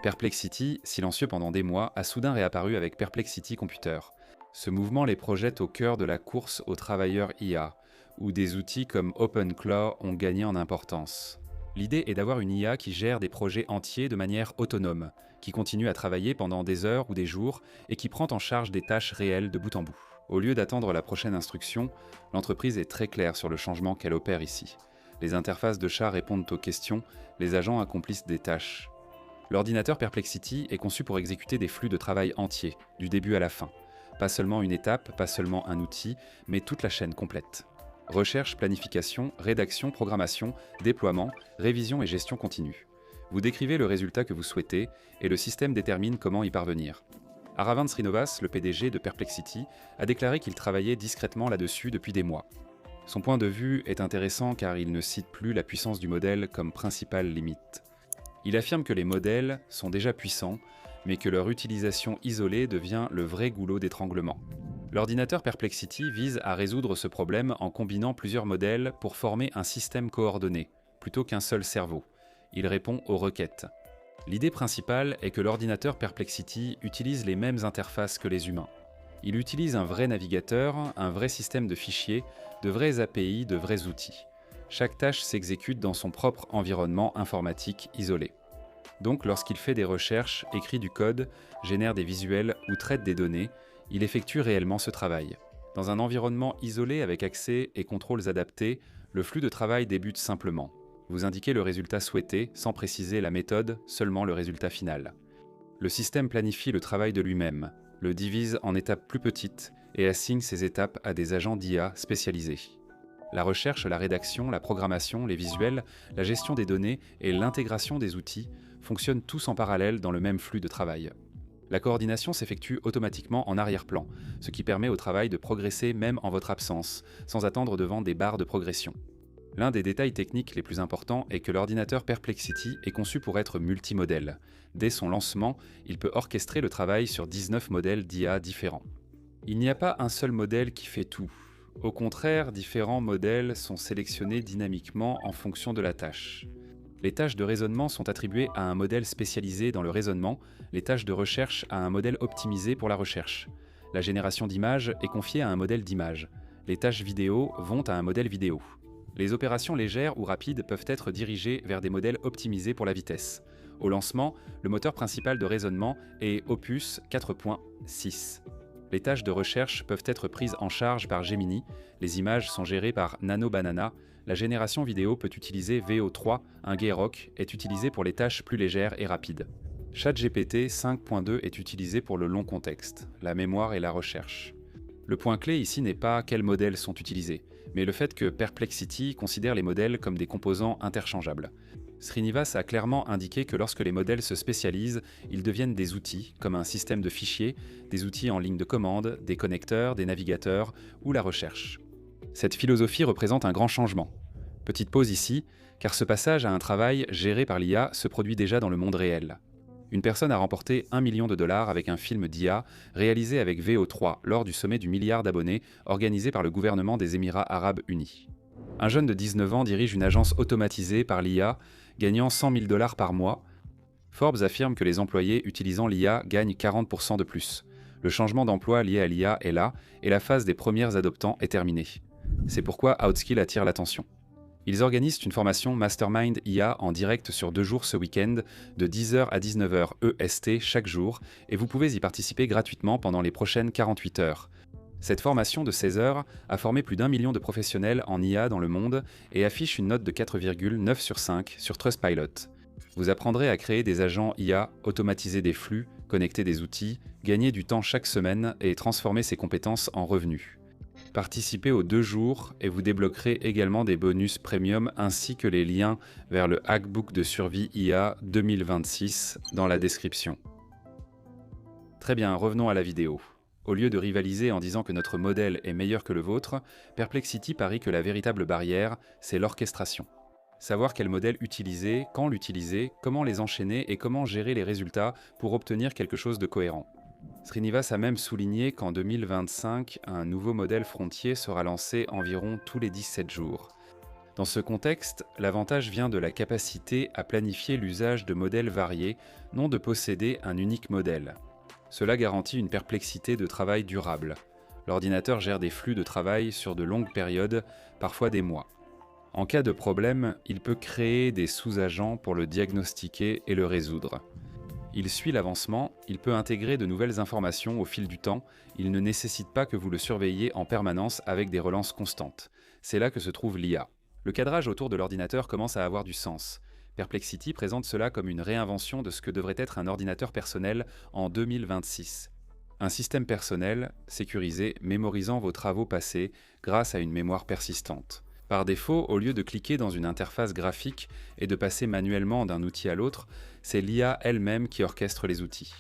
Perplexity, silencieux pendant des mois, a soudain réapparu avec Perplexity Computer. Ce mouvement les projette au cœur de la course aux travailleurs IA, où des outils comme OpenClaw ont gagné en importance. L'idée est d'avoir une IA qui gère des projets entiers de manière autonome, qui continue à travailler pendant des heures ou des jours et qui prend en charge des tâches réelles de bout en bout. Au lieu d'attendre la prochaine instruction, l'entreprise est très claire sur le changement qu'elle opère ici. Les interfaces de chat répondent aux questions, les agents accomplissent des tâches. L'ordinateur Perplexity est conçu pour exécuter des flux de travail entiers, du début à la fin. Pas seulement une étape, pas seulement un outil, mais toute la chaîne complète. Recherche, planification, rédaction, programmation, déploiement, révision et gestion continue. Vous décrivez le résultat que vous souhaitez et le système détermine comment y parvenir. Aravind Srinivas, le PDG de Perplexity, a déclaré qu'il travaillait discrètement là-dessus depuis des mois. Son point de vue est intéressant car il ne cite plus la puissance du modèle comme principale limite. Il affirme que les modèles sont déjà puissants, mais que leur utilisation isolée devient le vrai goulot d'étranglement. L'ordinateur Perplexity vise à résoudre ce problème en combinant plusieurs modèles pour former un système coordonné, plutôt qu'un seul cerveau. Il répond aux requêtes. L'idée principale est que l'ordinateur Perplexity utilise les mêmes interfaces que les humains. Il utilise un vrai navigateur, un vrai système de fichiers, de vrais API, de vrais outils. Chaque tâche s'exécute dans son propre environnement informatique isolé. Donc, lorsqu'il fait des recherches, écrit du code, génère des visuels ou traite des données, il effectue réellement ce travail. Dans un environnement isolé avec accès et contrôles adaptés, le flux de travail débute simplement. Vous indiquez le résultat souhaité, sans préciser la méthode, seulement le résultat final. Le système planifie le travail de lui-même, le divise en étapes plus petites et assigne ces étapes à des agents d'IA spécialisés. La recherche, la rédaction, la programmation, les visuels, la gestion des données et l'intégration des outils fonctionnent tous en parallèle dans le même flux de travail. La coordination s'effectue automatiquement en arrière-plan, ce qui permet au travail de progresser même en votre absence, sans attendre devant des barres de progression. L'un des détails techniques les plus importants est que l'ordinateur Perplexity est conçu pour être multimodèle. Dès son lancement, il peut orchestrer le travail sur 19 modèles d'IA différents. Il n'y a pas un seul modèle qui fait tout. Au contraire, différents modèles sont sélectionnés dynamiquement en fonction de la tâche. Les tâches de raisonnement sont attribuées à un modèle spécialisé dans le raisonnement, les tâches de recherche à un modèle optimisé pour la recherche. La génération d'images est confiée à un modèle d'image. Les tâches vidéo vont à un modèle vidéo. Les opérations légères ou rapides peuvent être dirigées vers des modèles optimisés pour la vitesse. Au lancement, le moteur principal de raisonnement est Opus 4.6. Les tâches de recherche peuvent être prises en charge par Gemini, les images sont gérées par Nano Banana, la génération vidéo peut utiliser VO3, un Grok est utilisé pour les tâches plus légères et rapides. ChatGPT 5.2 est utilisé pour le long contexte, la mémoire et la recherche. Le point clé ici n'est pas quels modèles sont utilisés, mais le fait que Perplexity considère les modèles comme des composants interchangeables. Srinivas a clairement indiqué que lorsque les modèles se spécialisent, ils deviennent des outils, comme un système de fichiers, des outils en ligne de commande, des connecteurs, des navigateurs ou la recherche. Cette philosophie représente un grand changement. Petite pause ici, car ce passage à un travail géré par l'IA se produit déjà dans le monde réel. Une personne a remporté 1 million de dollars avec un film d'IA réalisé avec VO3 lors du sommet du milliard d'abonnés organisé par le gouvernement des Émirats arabes unis. Un jeune de 19 ans dirige une agence automatisée par l'IA, gagnant 100 000 dollars par mois. Forbes affirme que les employés utilisant l'IA gagnent 40% de plus. Le changement d'emploi lié à l'IA est là, et la phase des premiers adoptants est terminée. C'est pourquoi Outskill attire l'attention. Ils organisent une formation Mastermind IA en direct sur 2 jours ce week-end, de 10h à 19h EST chaque jour, et vous pouvez y participer gratuitement pendant les prochaines 48 heures. Cette formation de 16 heures a formé plus d'1 million de professionnels en IA dans le monde et affiche une note de 4,9 sur 5 sur Trustpilot. Vous apprendrez à créer des agents IA, automatiser des flux, connecter des outils, gagner du temps chaque semaine et transformer ces compétences en revenus. Participez aux 2 jours et vous débloquerez également des bonus premium ainsi que les liens vers le Hackbook de survie IA 2026 dans la description. Très bien, revenons à la vidéo. Au lieu de rivaliser en disant que notre modèle est meilleur que le vôtre, Perplexity parie que la véritable barrière, c'est l'orchestration. Savoir quel modèle utiliser, quand l'utiliser, comment les enchaîner et comment gérer les résultats pour obtenir quelque chose de cohérent. Srinivas a même souligné qu'en 2025, un nouveau modèle frontier sera lancé environ tous les 17 jours. Dans ce contexte, l'avantage vient de la capacité à planifier l'usage de modèles variés, non de posséder un unique modèle. Cela garantit une perplexité de travail durable. L'ordinateur gère des flux de travail sur de longues périodes, parfois des mois. En cas de problème, il peut créer des sous-agents pour le diagnostiquer et le résoudre. Il suit l'avancement, il peut intégrer de nouvelles informations au fil du temps, il ne nécessite pas que vous le surveilliez en permanence avec des relances constantes. C'est là que se trouve l'IA. Le cadrage autour de l'ordinateur commence à avoir du sens. Perplexity présente cela comme une réinvention de ce que devrait être un ordinateur personnel en 2026. Un système personnel, sécurisé, mémorisant vos travaux passés grâce à une mémoire persistante. Par défaut, au lieu de cliquer dans une interface graphique et de passer manuellement d'un outil à l'autre, c'est l'IA elle-même qui orchestre les outils.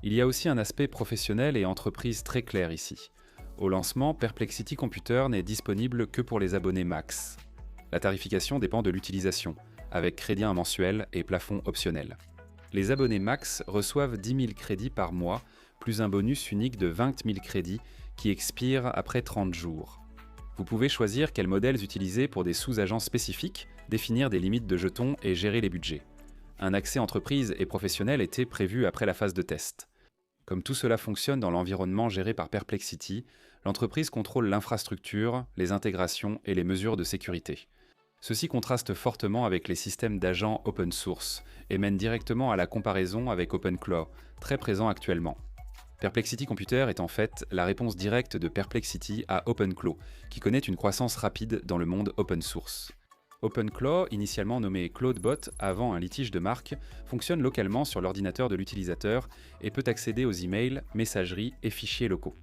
Il y a aussi un aspect professionnel et entreprise très clair ici. Au lancement, Perplexity Computer n'est disponible que pour les abonnés Max. La tarification dépend de l'utilisation, avec crédit mensuel et plafond optionnel. Les abonnés Max reçoivent 10 000 crédits par mois, plus un bonus unique de 20 000 crédits qui expire après 30 jours. Vous pouvez choisir quels modèles utiliser pour des sous-agents spécifiques, définir des limites de jetons et gérer les budgets. Un accès entreprise et professionnel était prévu après la phase de test. Comme tout cela fonctionne dans l'environnement géré par Perplexity, l'entreprise contrôle l'infrastructure, les intégrations et les mesures de sécurité. Ceci contraste fortement avec les systèmes d'agents open source et mène directement à la comparaison avec OpenClaw, très présent actuellement. Perplexity Computer est en fait la réponse directe de Perplexity à OpenClaw, qui connaît une croissance rapide dans le monde open source. OpenClaw, initialement nommé CloudBot avant un litige de marque, fonctionne localement sur l'ordinateur de l'utilisateur et peut accéder aux emails, messageries et fichiers locaux.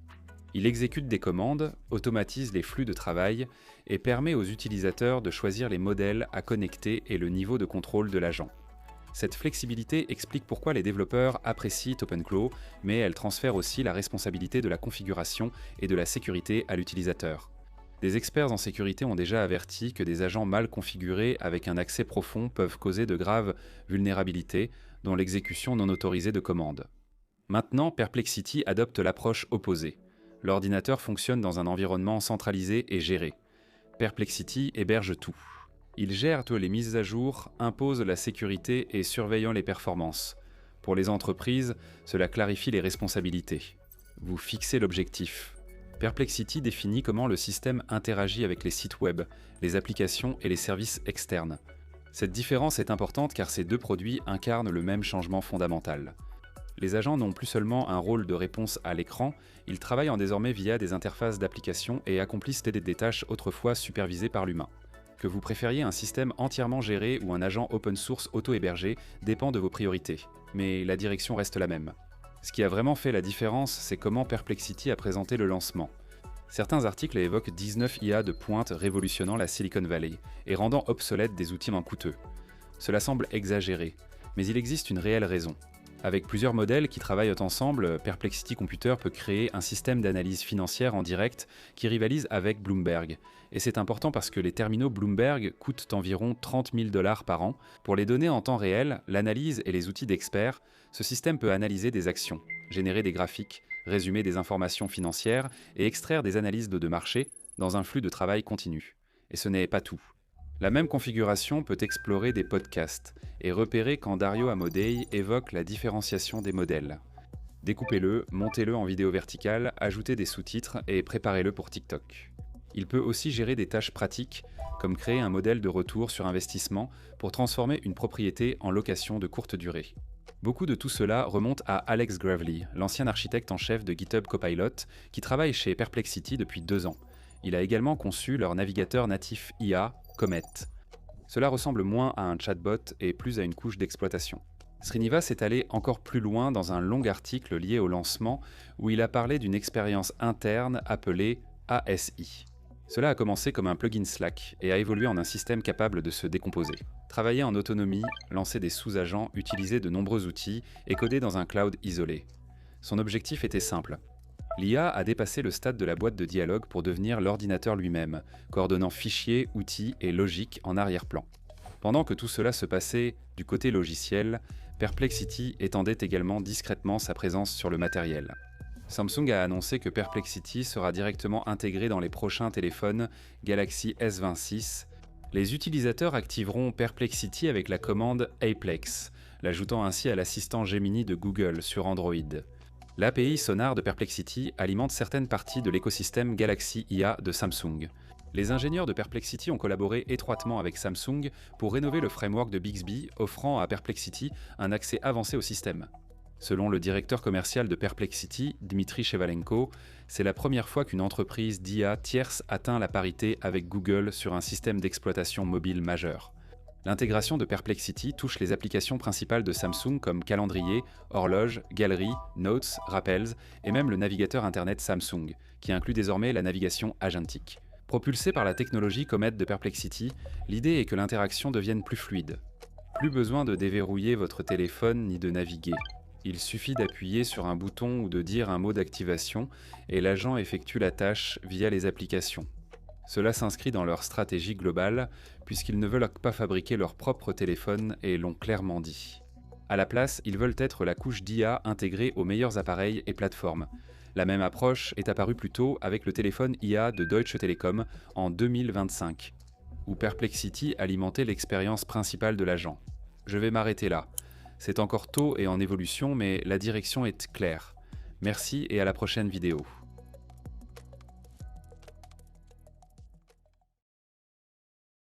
Il exécute des commandes, automatise les flux de travail et permet aux utilisateurs de choisir les modèles à connecter et le niveau de contrôle de l'agent. Cette flexibilité explique pourquoi les développeurs apprécient OpenClaw, mais elle transfère aussi la responsabilité de la configuration et de la sécurité à l'utilisateur. Des experts en sécurité ont déjà averti que des agents mal configurés avec un accès profond peuvent causer de graves vulnérabilités, dont l'exécution non autorisée de commandes. Maintenant, Perplexity adopte l'approche opposée. L'ordinateur fonctionne dans un environnement centralisé et géré. Perplexity héberge tout. Il gère toutes les mises à jour, impose la sécurité et surveillant les performances. Pour les entreprises, cela clarifie les responsabilités. Vous fixez l'objectif. Perplexity définit comment le système interagit avec les sites web, les applications et les services externes. Cette différence est importante car ces deux produits incarnent le même changement fondamental. Les agents n'ont plus seulement un rôle de réponse à l'écran, ils travaillent désormais via des interfaces d'applications et accomplissent des tâches autrefois supervisées par l'humain. Que vous préfériez un système entièrement géré ou un agent open source auto-hébergé dépend de vos priorités, mais la direction reste la même. Ce qui a vraiment fait la différence, c'est comment Perplexity a présenté le lancement. Certains articles évoquent 19 IA de pointe révolutionnant la Silicon Valley et rendant obsolètes des outils moins coûteux. Cela semble exagéré, mais il existe une réelle raison. Avec plusieurs modèles qui travaillent ensemble, Perplexity Computer peut créer un système d'analyse financière en direct qui rivalise avec Bloomberg. Et c'est important parce que les terminaux Bloomberg coûtent environ 30 000 $ par an. Pour les données en temps réel, l'analyse et les outils d'experts, ce système peut analyser des actions, générer des graphiques, résumer des informations financières et extraire des analyses de marché dans un flux de travail continu. Et ce n'est pas tout. La même configuration peut explorer des podcasts et repérer quand Dario Amodei évoque la différenciation des modèles. Découpez-le, montez-le en vidéo verticale, ajoutez des sous-titres et préparez-le pour TikTok. Il peut aussi gérer des tâches pratiques, comme créer un modèle de retour sur investissement pour transformer une propriété en location de courte durée. Beaucoup de tout cela remonte à Alex Gravely, l'ancien architecte en chef de GitHub Copilot, qui travaille chez Perplexity depuis 2 ans. Il a également conçu leur navigateur natif IA, Comet. Cela ressemble moins à un chatbot et plus à une couche d'exploitation. Srinivas est allé encore plus loin dans un long article lié au lancement où il a parlé d'une expérience interne appelée ASI. Cela a commencé comme un plugin Slack et a évolué en un système capable de se décomposer. Travailler en autonomie, lancer des sous-agents, utiliser de nombreux outils et coder dans un cloud isolé. Son objectif était simple. L'IA a dépassé le stade de la boîte de dialogue pour devenir l'ordinateur lui-même, coordonnant fichiers, outils et logique en arrière-plan. Pendant que tout cela se passait du côté logiciel, Perplexity étendait également discrètement sa présence sur le matériel. Samsung a annoncé que Perplexity sera directement intégré dans les prochains téléphones Galaxy S26 Les utilisateurs activeront Perplexity avec la commande Aplex, l'ajoutant ainsi à l'assistant Gemini de Google sur Android. L'API Sonar de Perplexity alimente certaines parties de l'écosystème Galaxy IA de Samsung. Les ingénieurs de Perplexity ont collaboré étroitement avec Samsung pour rénover le framework de Bixby, offrant à Perplexity un accès avancé au système. Selon le directeur commercial de Perplexity, Dmitry Shevalenko, c'est la première fois qu'une entreprise d'IA tierce atteint la parité avec Google sur un système d'exploitation mobile majeur. L'intégration de Perplexity touche les applications principales de Samsung comme calendrier, horloge, galerie, notes, rappels et même le navigateur internet Samsung, qui inclut désormais la navigation agentique. Propulsé par la technologie Comet de Perplexity, l'idée est que l'interaction devienne plus fluide. Plus besoin de déverrouiller votre téléphone ni de naviguer. Il suffit d'appuyer sur un bouton ou de dire un mot d'activation et l'agent effectue la tâche via les applications. Cela s'inscrit dans leur stratégie globale puisqu'ils ne veulent pas fabriquer leur propre téléphone et l'ont clairement dit. À la place, ils veulent être la couche d'IA intégrée aux meilleurs appareils et plateformes. La même approche est apparue plus tôt avec le téléphone IA de Deutsche Telekom en 2025, où Perplexity alimentait l'expérience principale de l'agent. Je vais m'arrêter là. C'est encore tôt et en évolution, mais la direction est claire. Merci et à la prochaine vidéo.